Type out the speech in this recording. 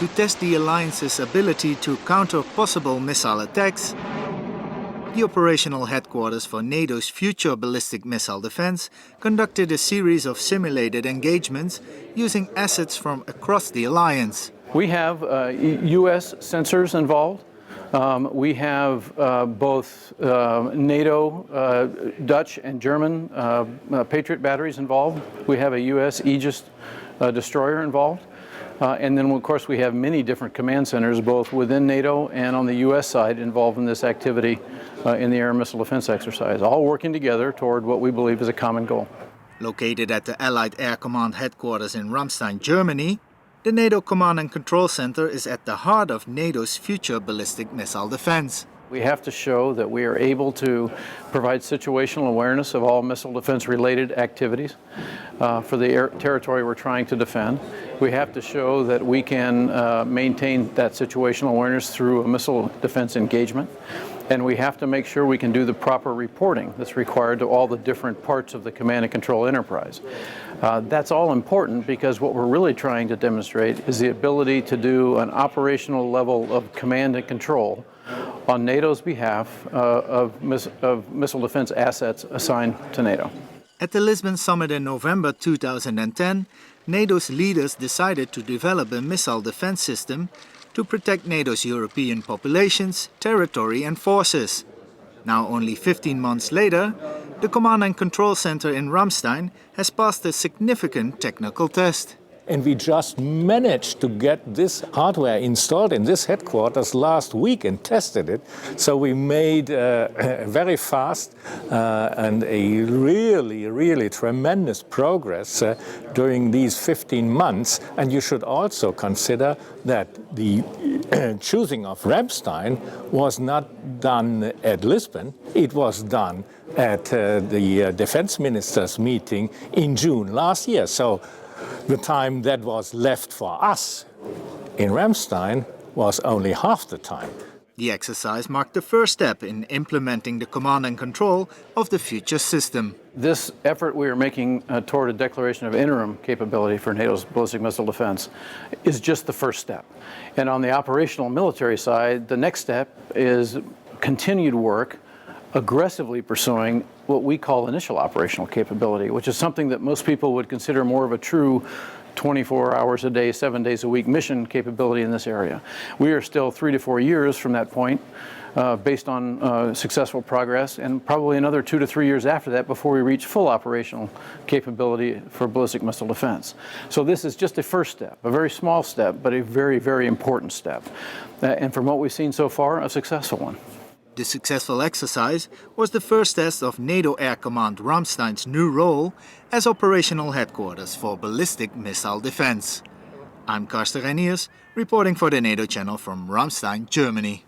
To test the alliance's ability to counter possible missile attacks, the operational headquarters for NATO's future ballistic missile defense conducted a series of simulated engagements using assets from across the alliance. We have U.S. sensors involved. We have both NATO, Dutch and German Patriot batteries involved. We have a U.S. Aegis destroyer involved. And then, of course, we have many different command centers, both within NATO and on the U.S. side, involved in this activity in the air and missile defense exercise, all working together toward what we believe is a common goal. Located at the Allied Air Command headquarters in Ramstein, Germany, the NATO Command and Control Center is at the heart of NATO's future ballistic missile defense. We have to show that we are able to provide situational awareness of all missile defense related activities for the territory we're trying to defend. We have to show that we can maintain that situational awareness through a missile defense engagement. And we have to make sure we can do the proper reporting that's required to all the different parts of the command and control enterprise. That's all important because what we're really trying to demonstrate is the ability to do an operational level of command and control on NATO's behalf of missile defense assets assigned to NATO. At the Lisbon summit in November 2010, NATO's leaders decided to develop a missile defense system to protect NATO's European populations, territory and forces. Now, only 15 months later, the Command and Control Center in Ramstein has passed a significant technical test. And we just managed to get this hardware installed in this headquarters last week and tested it. So we made very fast and a really tremendous progress during these 15 months. And you should also consider that the choosing of Ramstein was not done at Lisbon. It was done at the defense ministers meeting in June last year. So the time that was left for us in Ramstein was only half the time. The exercise marked the first step in implementing the command and control of the future system. This effort we are making toward a declaration of interim capability for NATO's ballistic missile defense is just the first step. And on the operational military side, the next step is continued work aggressively pursuing what we call initial operational capability, which is something that most people would consider more of a true 24 hours a day, 7 days a week mission capability in this area. We are still 3 to 4 years from that point, based on successful progress, and probably another 2 to 3 years after that before we reach full operational capability for ballistic missile defense. So this is just a first step, a very small step, but a very important step. And from what we've seen so far, a successful one. The successful exercise was the first test of NATO Air Command Ramstein's new role as operational headquarters for ballistic missile defense. I'm Karsten Reiniers, reporting for the NATO channel from Ramstein, Germany.